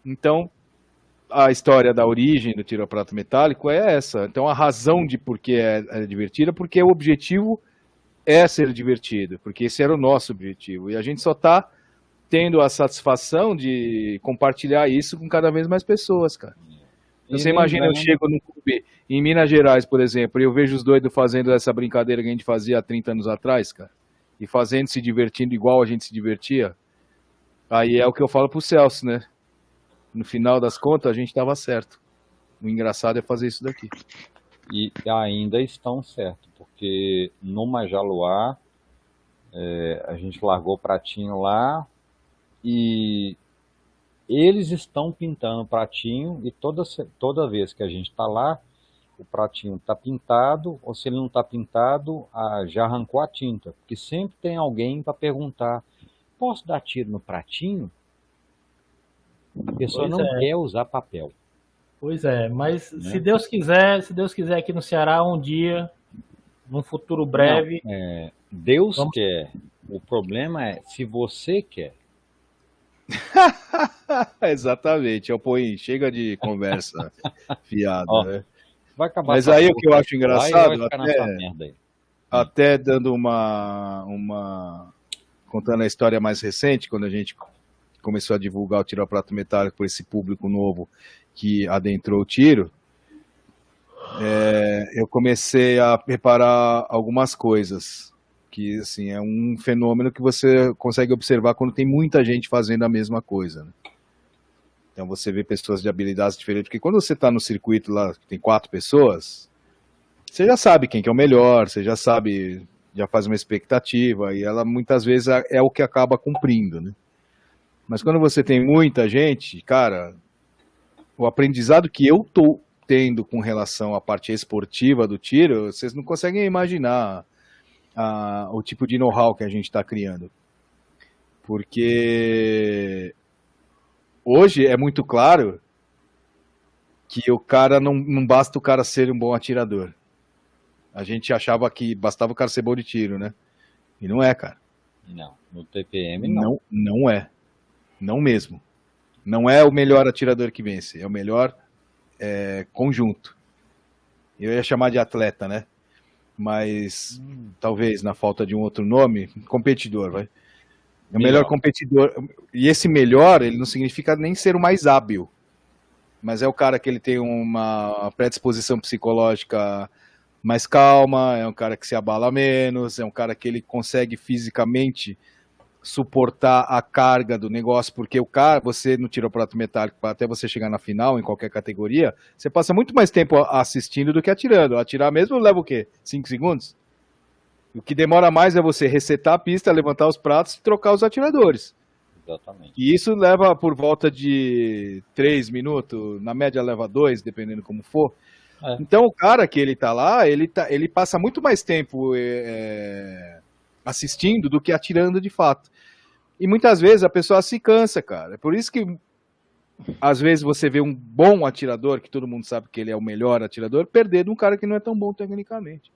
Então, a história da origem do tiro ao prato metálico é essa. Então, a razão de por que é divertida, porque o objetivo é ser divertido, porque esse era o nosso objetivo. E a gente só está tendo a satisfação de compartilhar isso com cada vez mais pessoas, cara. Então, E você imagina, eu lembrando, chego num clube em Minas Gerais, por exemplo, e eu vejo os doidos fazendo essa brincadeira que a gente fazia há 30 anos atrás, cara, e fazendo, se divertindo igual a gente se divertia. Aí é o que eu falo pro Celso, né? No final das contas, a gente estava certo. O engraçado é fazer isso daqui. e ainda estão certos, porque no Majaluá a gente largou o pratinho lá e eles estão pintando o pratinho e toda vez que a gente está lá, o pratinho está pintado, ou se ele não está pintado, já arrancou a tinta. Porque sempre tem alguém para perguntar, posso dar tiro no pratinho? A pessoa Pois não é, quer usar papel, pois é. Mas né? se Deus quiser aqui no Ceará um dia, num futuro Não, breve, Deus vamos. quer. O problema é se você quer. Exatamente, eu ponho, chega de conversa fiada, Ó, né? vai acabar Mas tua aí o que eu força acho lá e vai engraçado, ficar nessa merda aí. Hum. até dando contando a história mais recente, quando a gente começou a divulgar o tiro ao prato metálico para esse público novo que adentrou o tiro, eu comecei a reparar algumas coisas que assim é um fenômeno que você consegue observar quando tem muita gente fazendo a mesma coisa, né? Então você vê pessoas de habilidades diferentes, porque quando você está no circuito lá que tem 4 pessoas, você já sabe quem que é o melhor, você já sabe, já faz uma expectativa e ela muitas vezes é o que acaba cumprindo, né? Mas quando você tem muita gente, cara, o aprendizado que eu tô tendo com relação à parte esportiva do tiro, vocês não conseguem imaginar o tipo de know-how que a gente está criando. Porque hoje é muito claro que o cara não basta o cara ser um bom atirador. A gente achava que bastava o cara ser bom de tiro, né? E não é, cara. Não, no TPM não. Não, não é. Não mesmo. Não é o melhor atirador que vence, é o melhor conjunto. Eu ia chamar de atleta, né? Mas talvez na falta de um outro nome, competidor, vai. É o melhor Melhor. competidor. E esse melhor, ele não significa nem ser o mais hábil, mas é o cara que ele tem uma predisposição psicológica mais calma, é um cara que se abala menos, é um cara que ele consegue fisicamente suportar a carga do negócio, porque o cara, você no tiro ao prato metálico, até você chegar na final, em qualquer categoria, você passa muito mais tempo assistindo do que atirando. Atirar mesmo leva o quê? 5 segundos? O que demora mais é você resetar a pista, levantar os pratos e trocar os atiradores. Exatamente. E isso leva por volta de 3 minutos, na média leva 2, dependendo como for. É. Então o cara que ele tá lá, ele passa muito mais tempo assistindo do que atirando de fato. E muitas vezes a pessoa se cansa, cara. É por isso que às vezes você vê um bom atirador, que todo mundo sabe que ele é o melhor atirador, perder de um cara que não é tão bom tecnicamente.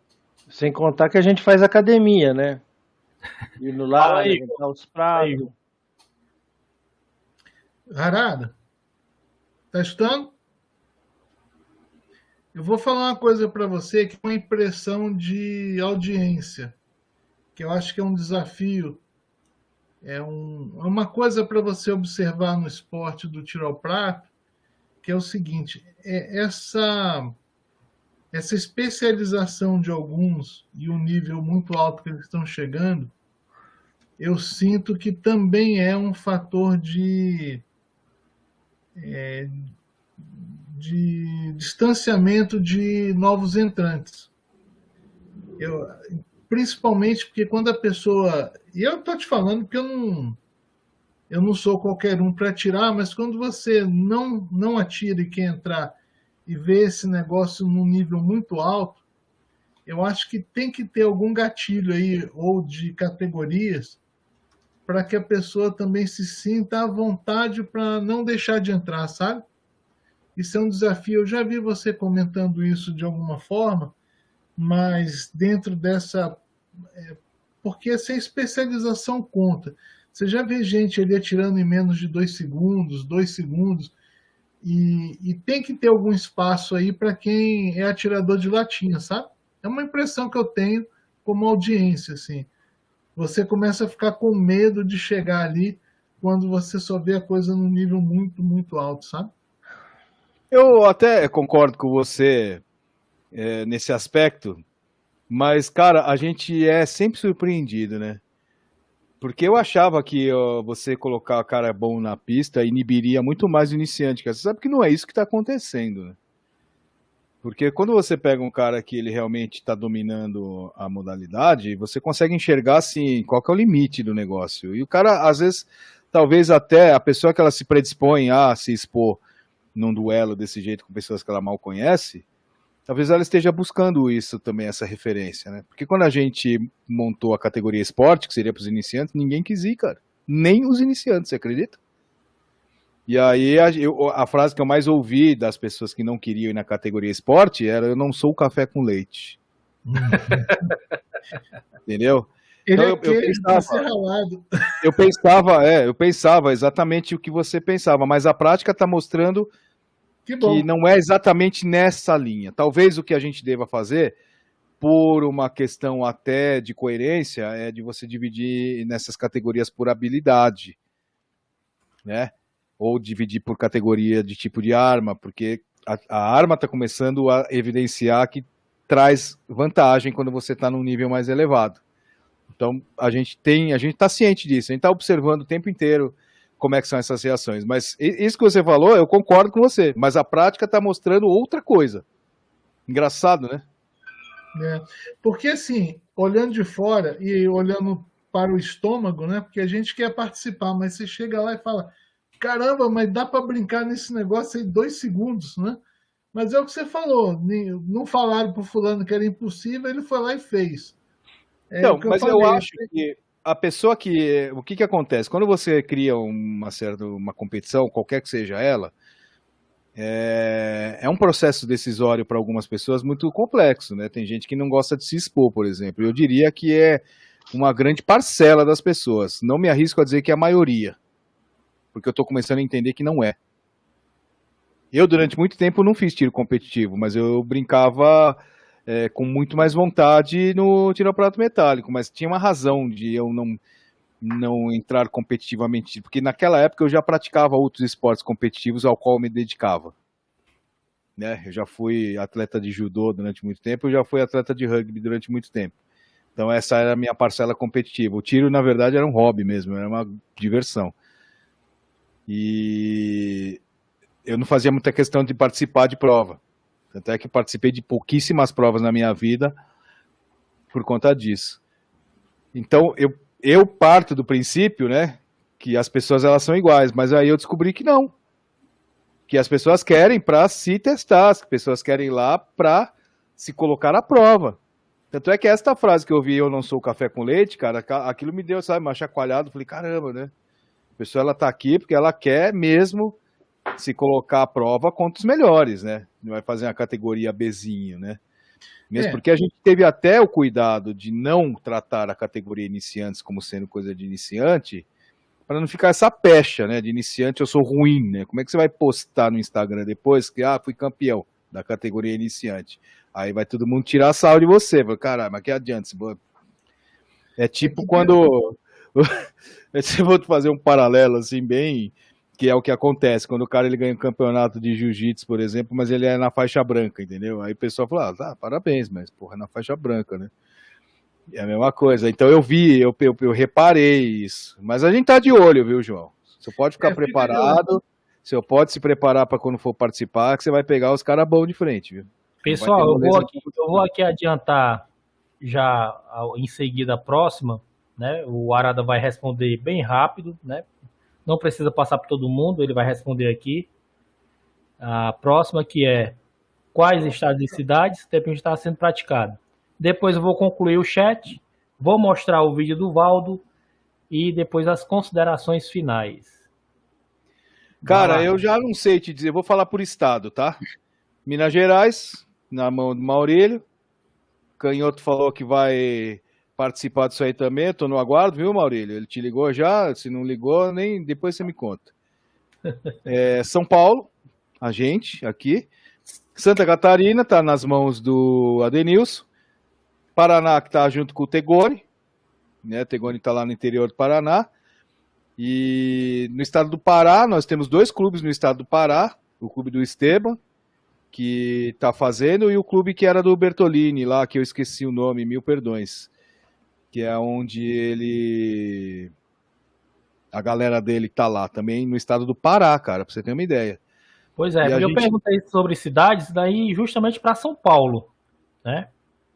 Sem contar que a gente faz academia, né? Indo lá, Fala, Igor. levantar os pratos. Harada, tá escutando? Eu vou falar uma coisa para você que é uma impressão de audiência, que eu acho que é um desafio, é uma coisa para você observar no esporte do tiro ao prato, que é o seguinte, essa especialização de alguns e o nível muito alto que eles estão chegando, eu sinto que também é um fator de distanciamento de novos entrantes. Principalmente porque quando a pessoa. E eu estou te falando porque eu não sou qualquer um para atirar, mas quando você não atira e quer entrar e vê esse negócio num nível muito alto, eu acho que tem que ter algum gatilho aí, ou de categorias, para que a pessoa também se sinta à vontade para não deixar de entrar, sabe? Isso é um desafio. Eu já vi você comentando isso de alguma forma, mas dentro dessa. Porque essa especialização conta. Você já vê gente ali atirando em menos de 2 segundos, 2 segundos, e tem que ter algum espaço aí para quem é atirador de latinha, sabe? É uma impressão que eu tenho como audiência, assim. Você começa a ficar com medo de chegar ali quando você só vê a coisa num nível muito, muito alto, sabe? Eu até concordo com você nesse aspecto, mas, cara, a gente é sempre surpreendido, né? Porque eu achava que você colocar o cara bom na pista inibiria muito mais o iniciante, cara. Você sabe que não é isso que está acontecendo, né? Porque quando você pega um cara que ele realmente está dominando a modalidade, você consegue enxergar, assim, qual que é o limite do negócio. E o cara, às vezes, talvez até a pessoa que ela se predispõe a se expor num duelo desse jeito com pessoas que ela mal conhece, talvez ela esteja buscando isso também, essa referência, né? Porque quando a gente montou a categoria esporte, que seria para os iniciantes, ninguém quis ir, cara. Nem os iniciantes, você acredita? E aí a frase que eu mais ouvi das pessoas que não queriam ir na categoria esporte era: eu não sou café com leite. Entendeu? Ele Então, eu pensava exatamente o que você pensava, mas a prática está mostrando que bom. que não é exatamente nessa linha. Talvez o que a gente deva fazer, por uma questão até de coerência, é de você dividir nessas categorias por habilidade, né? Ou dividir por categoria de tipo de arma, porque a arma está começando a evidenciar que traz vantagem quando você está num nível mais elevado. Então, a gente está ciente disso, a gente está observando o tempo inteiro como é que são essas reações. Mas isso que você falou, eu concordo com você, mas a prática está mostrando outra coisa. Engraçado, né? Porque assim, olhando de fora e olhando para o estômago, né? Porque a gente quer participar, mas você chega lá e fala: caramba, mas dá para brincar nesse negócio aí 2 segundos, né? Mas é o que você falou, não falaram para o fulano que era impossível, ele foi lá e fez. Não, mas eu acho que a pessoa que... O que acontece? Quando você cria uma competição, qualquer que seja ela, é um processo decisório para algumas pessoas muito complexo, né? Tem gente que não gosta de se expor, por exemplo. Eu diria que é uma grande parcela das pessoas. Não me arrisco a dizer que é a maioria, porque eu estou começando a entender que não é. Eu, durante muito tempo, não fiz tiro competitivo, mas eu brincava com muito mais vontade no tiro ao prato metálico, mas tinha uma razão de eu não entrar competitivamente, porque naquela época eu já praticava outros esportes competitivos ao qual eu me dedicava. Né? Eu já fui atleta de judô durante muito tempo, eu já fui atleta de rugby durante muito tempo. Então essa era a minha parcela competitiva. O tiro, na verdade, era um hobby mesmo, era uma diversão. E eu não fazia muita questão de participar de prova. Tanto é que participei de pouquíssimas provas na minha vida por conta disso. Então, eu parto do princípio, né, que as pessoas elas são iguais, mas aí eu descobri que não. Que as pessoas querem para se testar, as pessoas querem ir lá para se colocar à prova. Tanto é que esta frase que eu vi, eu não sou café com leite, cara, aquilo me deu, sabe, uma chacoalhada. Falei, caramba, né? A pessoa, ela tá aqui porque ela quer mesmo se colocar à prova contra os melhores, né? Não vai fazer uma categoria Bzinho, né? Mesmo porque a gente teve até o cuidado de não tratar a categoria iniciantes como sendo coisa de iniciante, para não ficar essa pecha, né? De iniciante eu sou ruim, né? Como é que você vai postar no Instagram depois que, fui campeão da categoria iniciante? Aí vai todo mundo tirar sarro de você. Caralho, mas que adianta? É tipo quando... Eu vou fazer um paralelo assim bem... Que é o que acontece quando o cara ele ganha um campeonato de jiu-jitsu, por exemplo, mas ele é na faixa branca, entendeu? Aí o pessoal fala, parabéns, mas porra, é na faixa branca, né? É a mesma coisa. Então eu reparei isso. Mas a gente tá de olho, viu, João? Você pode ficar preparado, você pode se preparar para quando for participar, que você vai pegar os caras bons de frente, viu? Pessoal, eu vou aqui adiantar já em seguida a próxima, né? O Arada vai responder bem rápido, né? Não precisa passar por todo mundo, ele vai responder aqui. A próxima que é quais estados e cidades o TP está sendo praticado. Depois eu vou concluir o chat, vou mostrar o vídeo do Valdo e depois as considerações finais. Cara, eu já não sei te dizer, vou falar por estado, tá? Minas Gerais, na mão do Maurílio. Canhoto falou que vai participar disso aí também. Estou no aguardo, viu, Maurílio? Ele te ligou já? Se não ligou, nem depois você me conta. São Paulo, a gente aqui. Santa Catarina está nas mãos do Adenilson. Paraná, que está junto com o Tegoni. Né? O Tegoni está lá no interior do Paraná. E no estado do Pará, nós temos 2 clubes no estado do Pará. O clube do Esteban, que está fazendo, e o clube que era do Bertolini, lá, que eu esqueci o nome, mil perdões. Que é onde a galera dele tá lá, também no estado do Pará, cara, pra você ter uma ideia. Pois é, eu perguntei sobre cidades, daí justamente para São Paulo, né?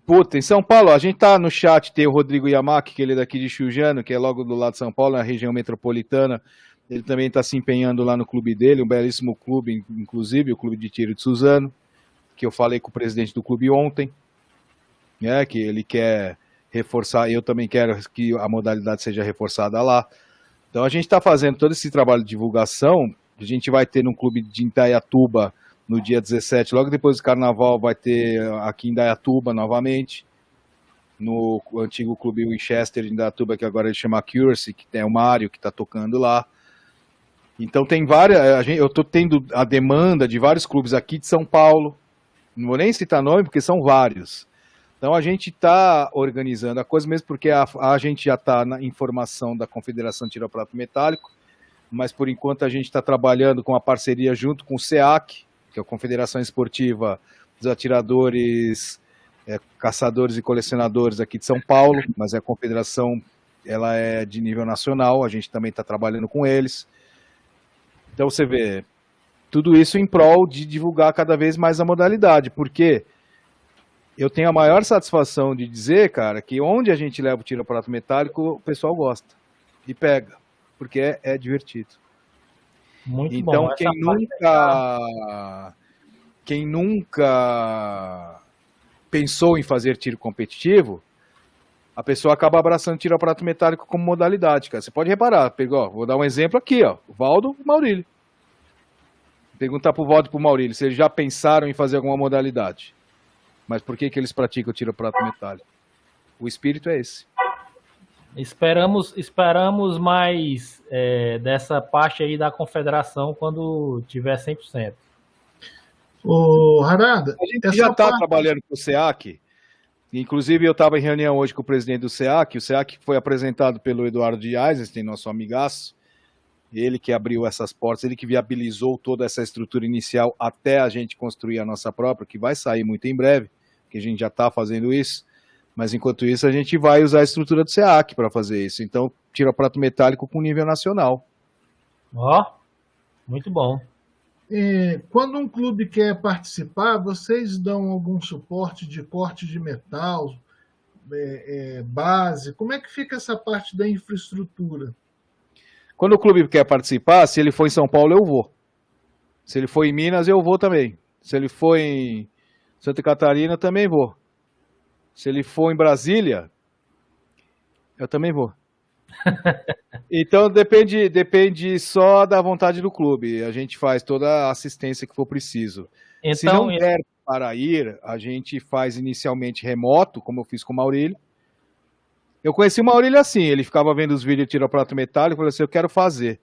Puta, em São Paulo, a gente tá no chat, tem o Rodrigo Yamaki, que ele é daqui de Chujano, que é logo do lado de São Paulo, na região metropolitana. Ele também está se empenhando lá no clube dele, um belíssimo clube, inclusive, o clube de tiro de Suzano, que eu falei com o presidente do clube ontem, né, que ele quer reforçar, eu também quero que a modalidade seja reforçada lá. Então a gente está fazendo todo esse trabalho de divulgação. A gente vai ter no clube de Indaiatuba no dia 17, logo depois do carnaval vai ter aqui em Indaiatuba novamente, no antigo clube Winchester de Indaiatuba, que agora ele chama Curacy, que tem o Mário que está tocando lá. Então tem eu estou tendo a demanda de vários clubes aqui de São Paulo, não vou nem citar nome porque são vários. Então a gente está organizando a coisa mesmo porque a gente já está na informação da Confederação de Tiro ao Prato Metálico, mas por enquanto a gente está trabalhando com a parceria junto com o SEAC, que é a Confederação Esportiva dos Atiradores, Caçadores e Colecionadores aqui de São Paulo, mas a confederação ela é de nível nacional, a gente também está trabalhando com eles. Então você vê, tudo isso em prol de divulgar cada vez mais a modalidade, porque eu tenho a maior satisfação de dizer, cara, que onde a gente leva o tiro ao prato metálico, o pessoal gosta e pega, porque é divertido. Muito então, bom. Quem nunca pensou em fazer tiro competitivo, a pessoa acaba abraçando tiro ao prato metálico como modalidade, cara. Você pode reparar, vou dar um exemplo aqui, ó, o Valdo e o Maurílio. Perguntar pro Valdo e pro Maurílio se eles já pensaram em fazer alguma modalidade. Mas por que eles praticam tiro ao prato metálico? O espírito é esse. Esperamos mais dessa parte aí da confederação quando tiver 100%. Ô, Harada, a gente já está trabalhando com o SEAC. Inclusive, eu estava em reunião hoje com o presidente do SEAC. O SEAC foi apresentado pelo Eduardo de Eisenstein, nosso amigaço. Ele que abriu essas portas, ele que viabilizou toda essa estrutura inicial até a gente construir a nossa própria, que vai sair muito em breve, que a gente já está fazendo isso. Mas, enquanto isso, a gente vai usar a estrutura do SEAC para fazer isso. Então, tiro ao prato metálico com nível nacional. Ó, muito bom. Quando um clube quer participar, vocês dão algum suporte de corte de metal, base? Como é que fica essa parte da infraestrutura? Quando o clube quer participar, se ele for em São Paulo, eu vou. Se ele for em Minas, eu vou também. Se ele for em Santa Catarina, também vou. Se ele for em Brasília, eu também vou. Então depende só da vontade do clube. A gente faz toda a assistência que for preciso. Então, se não der para ir, a gente faz inicialmente remoto, como eu fiz com o Maurílio. Eu conheci o Maurílio assim, ele ficava vendo os vídeos de tiro ao prato metálico e falou assim, eu quero fazer.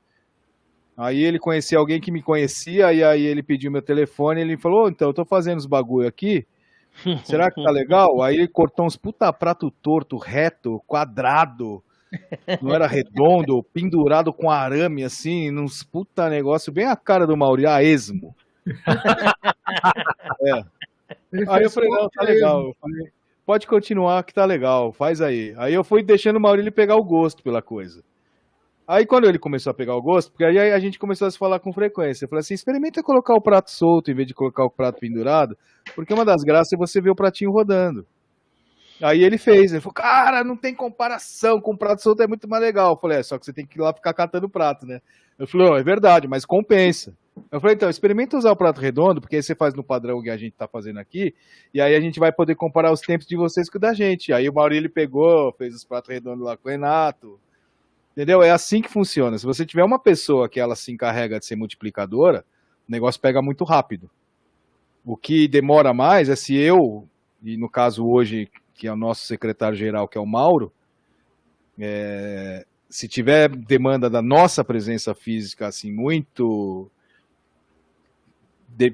Aí ele conhecia alguém que me conhecia, e aí ele pediu meu telefone, e ele falou, então, eu tô fazendo os bagulho aqui, será que tá legal? Aí ele cortou uns puta prato torto, reto, quadrado, não era redondo, pendurado com arame, assim, uns puta negócio, bem a cara do Maurílio, a esmo. Aí eu falei, não, tá legal. Eu falei, pode continuar que tá legal, faz aí. Aí eu fui deixando o Maurílio pegar o gosto pela coisa. Aí quando ele começou a pegar o gosto, porque aí a gente começou a se falar com frequência, eu falei assim, experimenta colocar o prato solto em vez de colocar o prato pendurado, porque uma das graças é você ver o pratinho rodando. Aí ele fez, ele falou, cara, não tem comparação, com o prato solto é muito mais legal. Eu falei, só que você tem que ir lá ficar catando o prato, né? Eu falei, é verdade, mas compensa. Eu falei, então, experimenta usar o prato redondo, porque aí você faz no padrão que a gente tá fazendo aqui, e aí a gente vai poder comparar os tempos de vocês com o da gente. Aí o Maurílio pegou, fez os pratos redondos lá com o Renato, entendeu? É assim que funciona. Se você tiver uma pessoa que ela se encarrega de ser multiplicadora, o negócio pega muito rápido. O que demora mais é se eu, e no caso hoje que é o nosso secretário-geral, que é o Mauro, se tiver demanda da nossa presença física, assim, muito...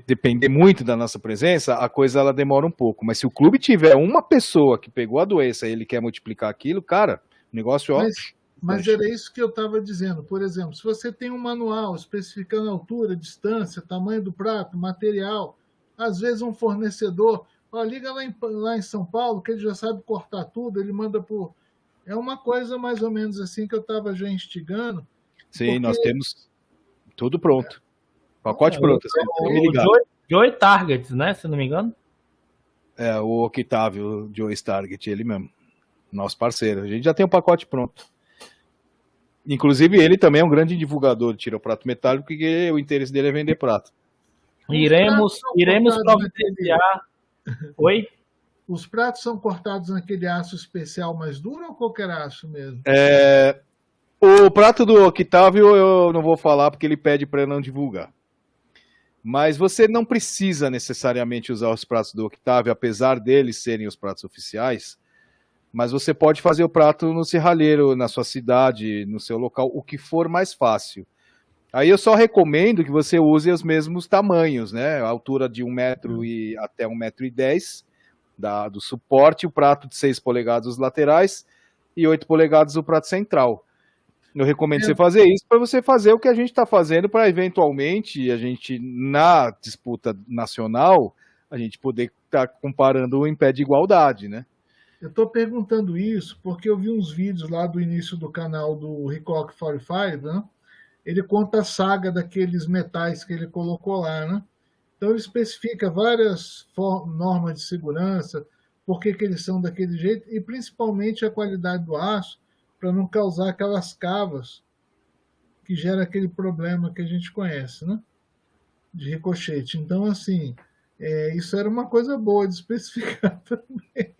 depender muito da nossa presença, a coisa ela demora um pouco. Mas se o clube tiver uma pessoa que pegou a doença e ele quer multiplicar aquilo, cara, o negócio... Mas era isso que eu estava dizendo. Por exemplo, se você tem um manual especificando altura, distância, tamanho do prato, material, às vezes um fornecedor, liga lá em São Paulo, que ele já sabe cortar tudo, ele manda por... É uma coisa mais ou menos assim que eu estava já instigando. Sim, porque... nós temos tudo pronto. Pacote pronto. O Joey Targets, né? Se não me engano. O Octávio Joey Target, ele mesmo. Nosso parceiro. A gente já tem o pacote pronto. Inclusive, ele também é um grande divulgador de tira-prato metálico, porque o interesse dele é vender prato. Iremos providenciar. Oi? Os pratos são cortados naquele aço especial mais duro ou qualquer aço mesmo? O prato do Octávio eu não vou falar porque ele pede para não divulgar. Mas você não precisa necessariamente usar os pratos do Octávio, apesar deles serem os pratos oficiais. Mas você pode fazer o prato no serralheiro, na sua cidade, no seu local, o que for mais fácil. Aí eu só recomendo que você use os mesmos tamanhos, né? A altura de 1 metro e até 1,10 m do suporte, o prato de 6 polegadas os laterais e 8 polegadas o prato central. Eu recomendo você fazer isso para você fazer o que a gente está fazendo para eventualmente a gente, na disputa nacional, a gente poder estar comparando em pé de igualdade, né? Eu estou perguntando isso porque eu vi uns vídeos lá do início do canal do Ricoc 45, né? Ele conta a saga daqueles metais que ele colocou lá, né? Então ele especifica várias normas de segurança, por que eles são daquele jeito, e principalmente a qualidade do aço, para não causar aquelas cavas que gera aquele problema que a gente conhece, né? De ricochete. Então, assim, isso era uma coisa boa de especificar também.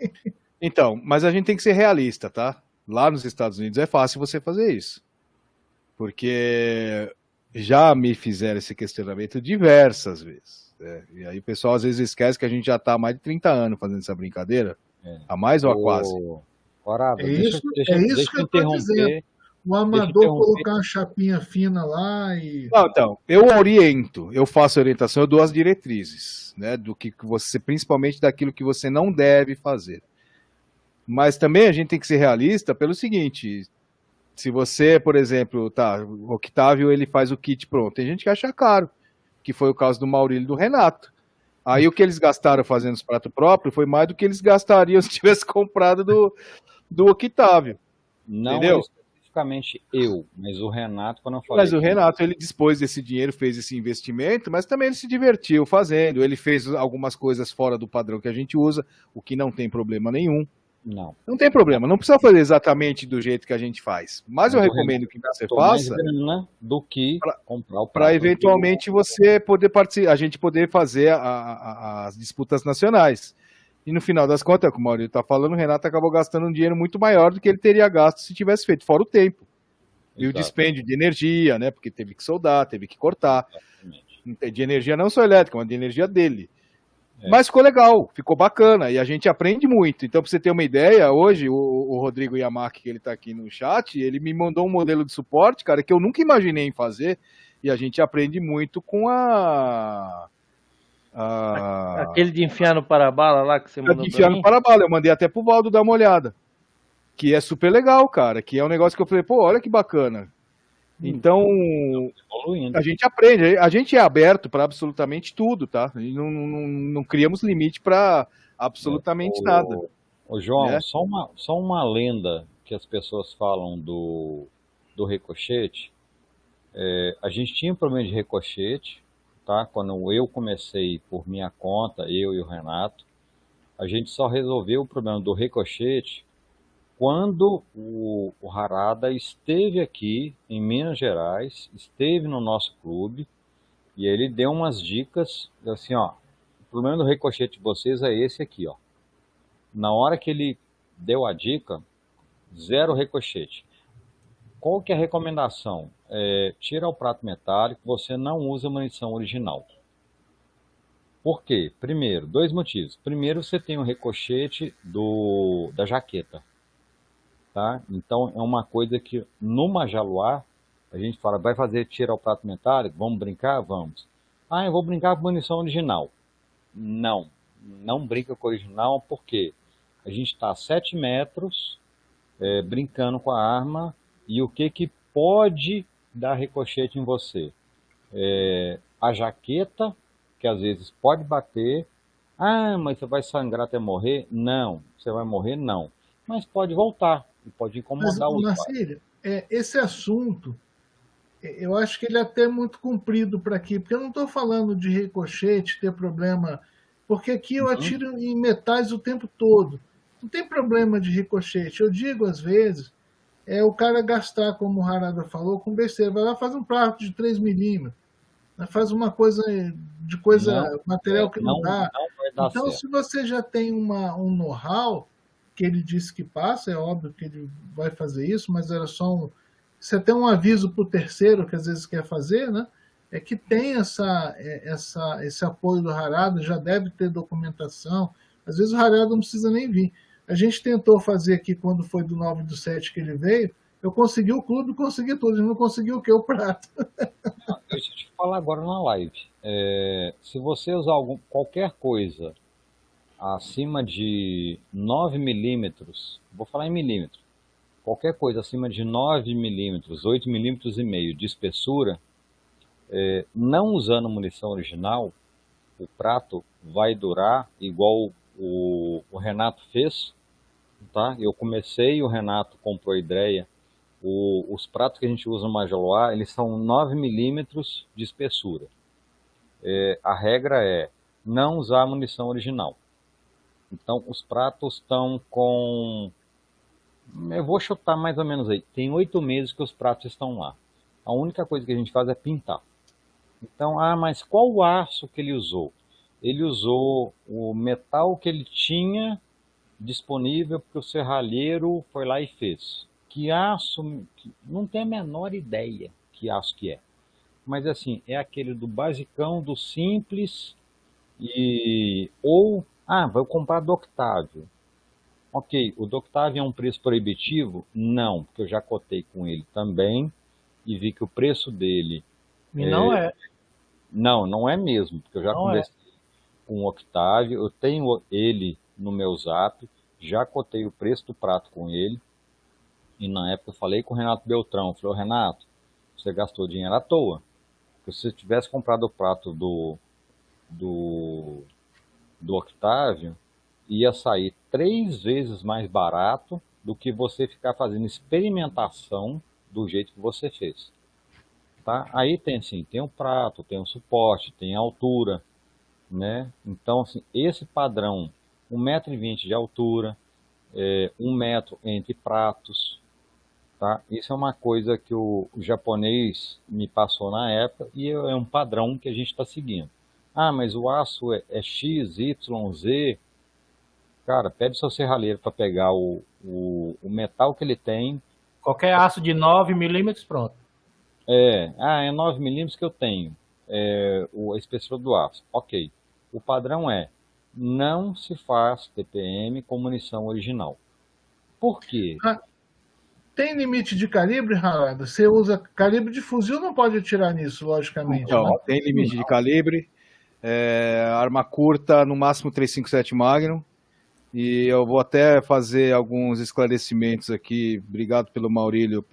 Então, mas a gente tem que ser realista, tá? Lá nos Estados Unidos é fácil você fazer isso. Porque já me fizeram esse questionamento diversas vezes. E aí o pessoal às vezes esquece que a gente já está há mais de 30 anos fazendo essa brincadeira. A mais ou a quase? É isso que eu estou dizendo. O amador colocar uma chapinha fina lá e... Não, então, eu oriento, eu faço orientação, eu dou as diretrizes, né? Do que você, principalmente daquilo que você não deve fazer. Mas também a gente tem que ser realista pelo seguinte... Se você, por exemplo, o Octávio, ele faz o kit pronto. Tem gente que acha caro, que foi o caso do Maurílio e do Renato. Aí o que eles gastaram fazendo os pratos próprios foi mais do que eles gastariam se tivesse comprado do Octávio. Não entendeu? Especificamente eu, mas o Renato, quando eu falei... Mas o Renato, ele dispôs desse dinheiro, fez esse investimento, mas também ele se divertiu fazendo. Ele fez algumas coisas fora do padrão que a gente usa, o que não tem problema nenhum. Não tem problema, não precisa fazer exatamente do jeito que a gente faz. Mas eu recomendo que você faça do que comprar o prato. Para eventualmente você poder participar, a gente poder fazer as disputas nacionais. E no final das contas, como o Maurício está falando, o Renato acabou gastando um dinheiro muito maior do que ele teria gasto se tivesse feito, fora o tempo. E o dispêndio de energia, né? Porque teve que soldar, teve que cortar. Exatamente. De energia não só elétrica, mas de energia dele. Mas ficou legal, ficou bacana, e a gente aprende muito. Então, para você ter uma ideia, hoje o Rodrigo Yamaki, que ele está aqui no chat, ele me mandou um modelo de suporte, cara, que eu nunca imaginei em fazer, e a gente aprende muito com aquele de enfiar no parabala lá que você mandou. De enfiar no parabala, eu mandei até pro Valdo dar uma olhada. Que é super legal, cara, que é um negócio que eu falei, pô, olha que bacana. Então, a gente aprende, a gente é aberto para absolutamente tudo, tá? E não criamos limite para absolutamente nada. Ô João, né? só uma lenda que as pessoas falam do ricochete. A gente tinha um problema de ricochete, tá? Quando eu comecei por minha conta, eu e o Renato, a gente só resolveu o problema do ricochete quando o Harada esteve aqui em Minas Gerais, esteve no nosso clube, e ele deu umas dicas, assim, ó, o problema do ricochete de vocês é esse aqui, ó. Na hora que ele deu a dica, 0 ricochete. Qual que é a recomendação? Tira o prato metálico, você não usa munição original. Por quê? Primeiro, dois motivos. Primeiro, você tem o ricochete da jaqueta, tá? Então, é uma coisa que no Majaluá, a gente fala, vai fazer tiro ao prato metálico? Vamos brincar? Vamos. Ah, eu vou brincar com munição original. Não, não brinca com original, porque a gente está a 7 metros brincando com a arma, e o que pode dar ricochete em você? A jaqueta, que às vezes pode bater. Ah, mas você vai sangrar até morrer? Não, você vai morrer não. Mas pode voltar, e pode incomodar o usuário. Marcílio, esse assunto, eu acho que ele é até muito comprido para aqui, porque eu não estou falando de ricochete, ter problema, porque aqui eu atiro em metais o tempo todo. Não tem problema de ricochete. Eu digo, às vezes, o cara gastar, como o Harada falou, com besteira. Vai lá, faz um prato de 3 milímetros, faz uma coisa de material que não dá. Não vai dar então, certo. se você já tem um know-how, que ele disse que passa, é óbvio que ele vai fazer isso, mas era só você tem um aviso para o terceiro, que às vezes quer fazer, né? É que tem esse apoio do Harada, já deve ter documentação. Às vezes o Harada não precisa nem vir. A gente tentou fazer aqui, quando foi do 9 do 7 que ele veio, eu consegui o clube, consegui tudo. Ele não conseguiu o quê? O prato. Deixa eu te falar agora na live. Se você usar qualquer coisa acima de 9 milímetros, vou falar em milímetros, qualquer coisa acima de 9 milímetros, 8 milímetros e meio de espessura, não usando munição original, o prato vai durar igual o Renato fez, tá? Eu comecei, o Renato comprou a ideia. Os pratos que a gente usa no Majaluá, eles são 9 milímetros de espessura. A regra é não usar munição original. Então, os pratos estão com... Eu vou chutar mais ou menos aí. Tem 8 meses que os pratos estão lá. A única coisa que a gente faz é pintar. Então, mas qual o aço que ele usou? Ele usou o metal que ele tinha disponível, porque o serralheiro foi lá e fez. Que aço? Não tem a menor ideia que aço que é. Mas assim, é aquele do basicão, do simples, vou comprar do Octávio. Ok, o do Octávio é um preço proibitivo? Não, porque eu já cotei com ele também e vi que o preço dele... E não é. Não é mesmo, porque eu já conversei com o Octávio, eu tenho ele no meu zap, já cotei o preço do prato com ele, e na época eu falei com o Renato Beltrão, falei, Renato, você gastou dinheiro à toa, porque se você tivesse comprado o prato do Octávio, ia sair 3 vezes mais barato do que você ficar fazendo experimentação do jeito que você fez. Tá? Aí tem assim, tem o prato, tem o suporte, tem a altura, né? Então, assim, esse padrão, 1,20 m de altura, 1 metro entre pratos, tá? Isso é uma coisa que o japonês me passou na época e é um padrão que a gente está seguindo. Mas o aço é X, Y, Z. Cara, pede seu serralheiro para pegar o metal que ele tem. Qualquer aço de 9 milímetros, pronto. É 9 milímetros que eu tenho. A espessura do aço. Ok. O padrão não se faz TPM com munição original. Por quê? Tem limite de calibre, Harada? Você usa calibre de fuzil, não pode atirar nisso, logicamente. Não, né? tem limite de calibre. Arma curta, no máximo 357 Magnum. E eu vou até fazer alguns esclarecimentos aqui. Obrigado pelo Maurílio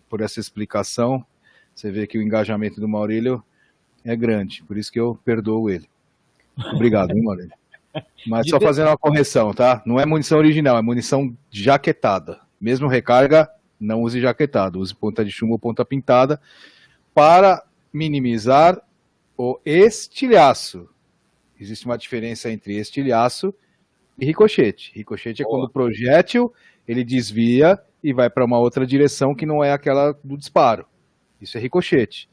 por essa explicação. Você vê que o engajamento do Maurílio é grande, por isso que eu perdoo ele. Obrigado, hein, Maurílio? Mas só fazendo uma correção, tá? Não é munição original, é munição jaquetada. Mesmo recarga, não use jaquetado, use ponta de chumbo ou ponta pintada para minimizar o estilhaço. Existe uma diferença entre estilhaço e ricochete. Ricochete é quando o projétil ele desvia e vai para uma outra direção que não é aquela do disparo. Isso é ricochete.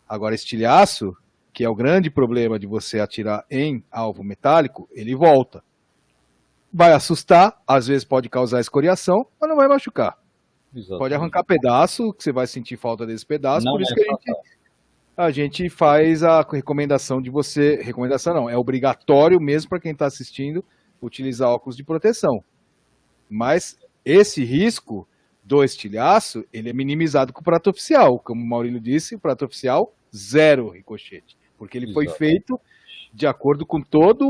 Agora, estilhaço, que é o grande problema de você atirar em alvo metálico, ele volta. Vai assustar, às vezes pode causar escoriação, mas não vai machucar. Exatamente. Pode arrancar pedaço, que você vai sentir falta desse pedaço, não por isso que a gente faz a recomendação de você... Recomendação não, é obrigatório mesmo para quem está assistindo utilizar óculos de proteção. Mas esse risco do estilhaço, ele é minimizado com o prato oficial. Como o Maurílio disse, o prato oficial, 0 ricochete. Porque ele foi feito de acordo com toda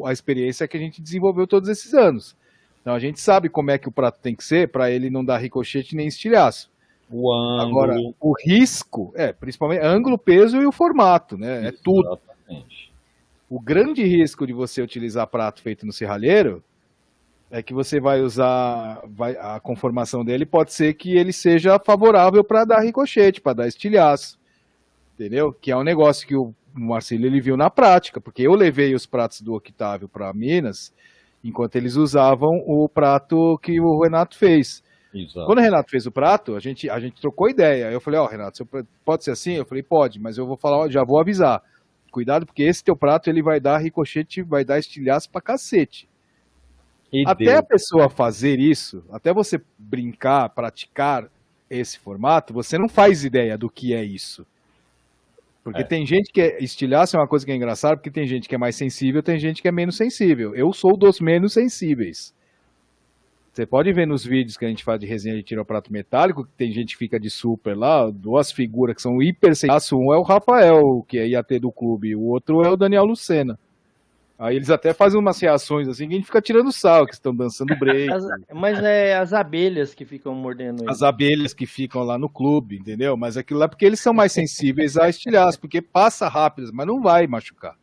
a experiência que a gente desenvolveu todos esses anos. Então a gente sabe como é que o prato tem que ser para ele não dar ricochete nem estilhaço. O ângulo. Agora, o risco, principalmente ângulo, peso e o formato, né? É tudo. Exatamente. O grande risco de você utilizar prato feito no serralheiro é que você vai usar, a conformação dele pode ser que ele seja favorável para dar ricochete, para dar estilhaço, entendeu? Que é um negócio que o Marcílio ele viu na prática, porque eu levei os pratos do Octávio para Minas, enquanto eles usavam o prato que o Renato fez. Exato. Quando o Renato fez o prato, a gente trocou ideia. Eu falei, Renato, pode ser assim? Eu falei, pode, mas eu vou falar, já vou avisar. Cuidado, porque esse teu prato ele vai dar ricochete, vai dar estilhaço pra cacete. Até a pessoa fazer isso, até você brincar, praticar esse formato, você não faz ideia do que é isso. Porque tem gente que estilhaço é uma coisa que é engraçada, porque tem gente que é mais sensível, tem gente que é menos sensível. Eu sou dos menos sensíveis. Você pode ver nos vídeos que a gente faz de resenha de tira-prato metálico, que tem gente que fica de super lá, 2 figuras que são hiper sensíveis. Um é o Rafael, que é IAT do clube, o outro é o Daniel Lucena. Aí eles até fazem umas reações assim, que a gente fica tirando sal, que estão dançando break. Mas é as abelhas que ficam mordendo ele. As abelhas que ficam lá no clube, entendeu? Mas aquilo lá é porque eles são mais sensíveis a estilhaço, porque passa rápido, mas não vai machucar.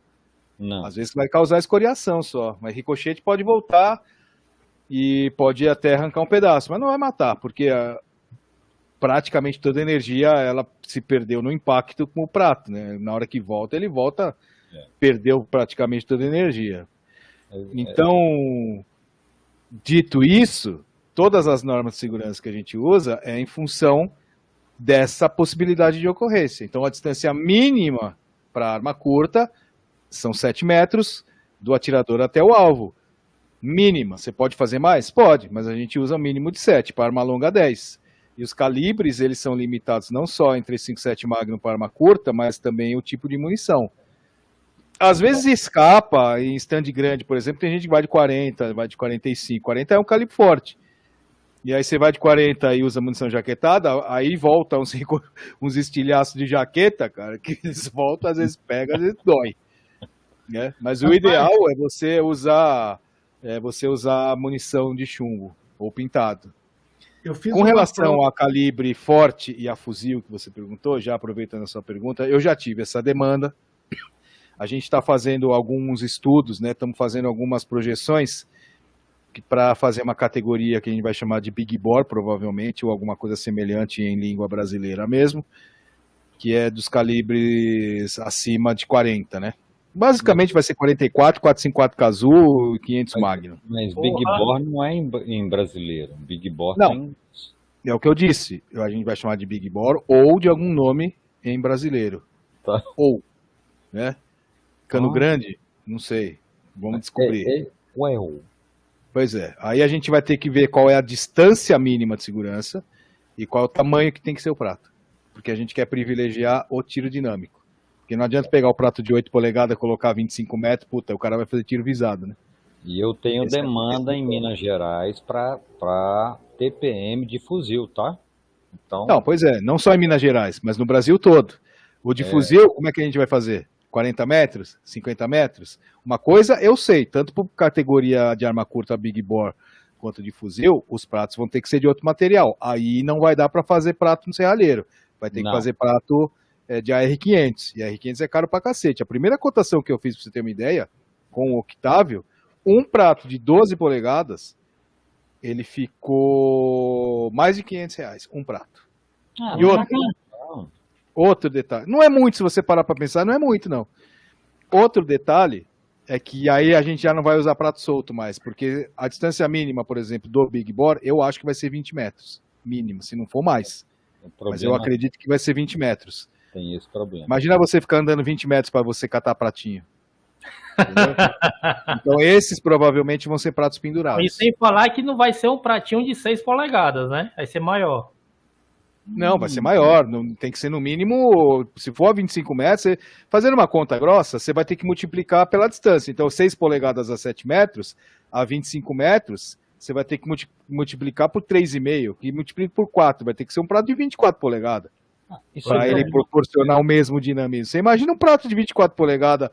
Não. Às vezes vai causar escoriação só, mas ricochete pode voltar e pode até arrancar um pedaço, mas não vai matar, porque praticamente toda a energia ela se perdeu no impacto com o prato, né? Na hora que volta, ele volta... Perdeu praticamente toda a energia. Então, dito isso, todas as normas de segurança que a gente usa é em função dessa possibilidade de ocorrência. Então, a distância mínima para arma curta são 7 metros do atirador até o alvo. Mínima. Você pode fazer mais? Pode, mas a gente usa o mínimo de 7, para arma longa 10. E os calibres, eles são limitados não só entre 5.7 Magnum para arma curta, mas também o tipo de munição. Às vezes escapa, em stand grande, por exemplo, tem gente que vai de 40, vai de 45. 40 é um calibre forte. E aí você vai de 40 e usa munição jaquetada, aí volta uns estilhaços de jaqueta, cara, que eles voltam, às vezes pega, às vezes dói. Né? Mas o ideal é você usar munição de chumbo ou pintado. Com relação a calibre forte e a fuzil que você perguntou, já aproveitando a sua pergunta, eu já tive essa demanda. A gente está fazendo alguns estudos, né? Estamos fazendo algumas projeções para fazer uma categoria que a gente vai chamar de Big Bore, provavelmente, ou alguma coisa semelhante em língua brasileira mesmo, que é dos calibres acima de 40, né? Basicamente vai ser 44, 454 Cazoo e 500 Magnum. Mas Big Bore não é em brasileiro. Big Bore não. Tem... É o que eu disse. A gente vai chamar de Big Bore ou de algum nome em brasileiro. Tá. Ou, né? Cano grande? Não sei. Vamos descobrir. Pois é. Aí a gente vai ter que ver qual é a distância mínima de segurança e qual é o tamanho que tem que ser o prato. Porque a gente quer privilegiar o tiro dinâmico. Porque não adianta pegar o prato de 8 polegadas e colocar 25 metros, puta, o cara vai fazer tiro visado, né? E eu tenho demanda em Minas Gerais para TPM de fuzil, tá? Então... Não, pois é. Não só em Minas Gerais, mas no Brasil todo. O de fuzil, como é que a gente vai fazer? 40 metros? 50 metros? Uma coisa eu sei, tanto por categoria de arma curta Big Bore quanto de fuzil, os pratos vão ter que ser de outro material. Aí não vai dar para fazer prato no serralheiro. Vai ter que fazer prato de AR-500. E AR-500 é caro pra cacete. A primeira cotação que eu fiz, pra você ter uma ideia, com o Octávio, um prato de 12 polegadas, ele ficou mais de R$500, um prato. E outro detalhe, não é muito se você parar para pensar, não é muito não. Outro detalhe é que aí a gente já não vai usar prato solto mais, porque a distância mínima, por exemplo, do Big Bore, eu acho que vai ser 20 metros, mínimo, se não for mais. Mas eu acredito que vai ser 20 metros. Tem esse problema. Imagina você ficar andando 20 metros para você catar pratinho. Então esses provavelmente vão ser pratos pendurados. E sem falar que não vai ser um pratinho de 6 polegadas, né? Vai ser maior. Não, vai ser maior. Não, tem que ser no mínimo, se for 25 metros, fazendo uma conta grossa, você vai ter que multiplicar pela distância. Então, 6 polegadas a 7 metros, a 25 metros, você vai ter que multiplicar por 3,5, que multiplica por 4. Vai ter que ser um prato de 24 polegadas. Para ele proporcionar o mesmo dinamismo. Você imagina um prato de 24 polegadas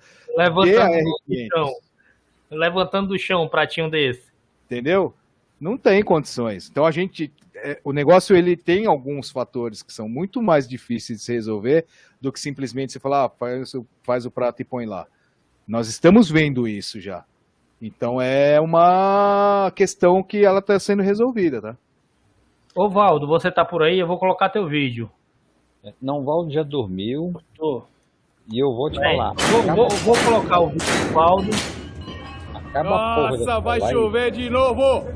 levantando do chão um pratinho desse. Entendeu? Não tem condições. Então o negócio ele tem alguns fatores que são muito mais difíceis de se resolver do que simplesmente você falar, faz o prato e põe lá. Nós estamos vendo isso já. Então é uma questão que ela está sendo resolvida, tá? Ô Valdo, você tá por aí? Eu vou colocar teu vídeo. Não, o Valdo já dormiu. E eu vou te falar. Vou colocar o vídeo do Valdo. Acaba a porra. Nossa, vai chover de novo!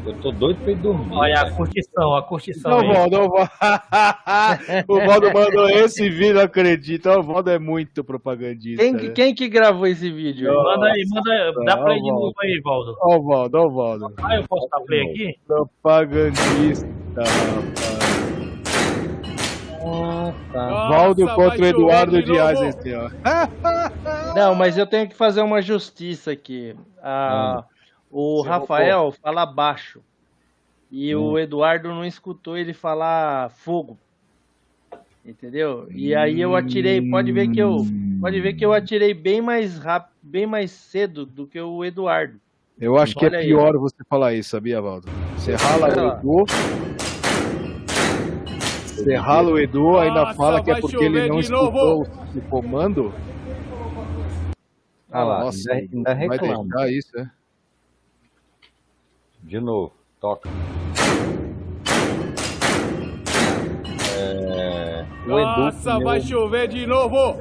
Eu tô doido pra ir dormir. Olha a curtição. Não, Valdo, o Valdo mandou esse vídeo, acredita. O Valdo é muito propagandista. Quem que gravou esse vídeo? Manda aí, dá play de novo aí, Valdo. Ó o Valdo. Ah, eu posso dar play aqui? Propagandista, rapaz. Tá. Valdo contra o Eduardo Dias, esse, ó. Não, mas eu tenho que fazer uma justiça aqui. O Rafael fala baixo. E o Eduardo não escutou ele falar fogo. Entendeu? E aí eu atirei. Pode ver que eu atirei bem mais rápido, bem mais cedo do que o Eduardo. Eu acho que é pior você falar isso, sabia, Valdo? Você rala o Edu. Você rala o Edu, ainda fala que é porque ele não escutou o comando. Ah lá, nossa, ainda vai reclama. deixar isso, né? De novo, toca. Nossa, vai chover de novo!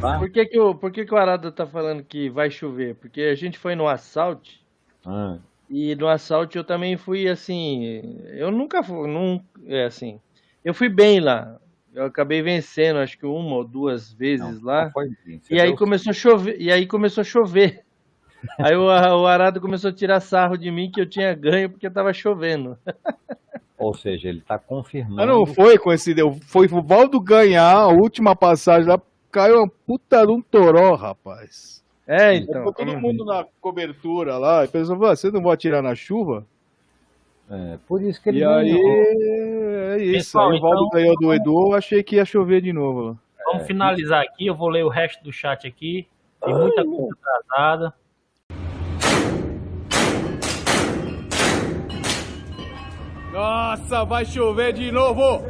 Tá? Por que o Arada tá falando que vai chover? Porque a gente foi no Assault. E no Assault eu também fui assim. Eu nunca fui. Assim. Eu fui bem lá. Eu acabei vencendo, acho que 1 ou 2 vezes lá. E aí começou a chover. Aí o Arado começou a tirar sarro de mim que eu tinha ganho porque tava chovendo. Ou seja, ele tá confirmando. Mas não foi coincidência. Foi o Valdo ganhar a última passagem lá. Caiu uma puta de um toró, rapaz. Então. Ficou todo mundo na cobertura lá. E pensou, vocês não vão atirar na chuva? Por isso que ele ganhou. ganhou. É isso. Pessoal, aí o Valdo ganhou do Edu, eu achei que ia chover de novo. Vamos finalizar aqui. Eu vou ler o resto do chat aqui. Tem muita coisa atrasada. Nossa, vai chover de novo!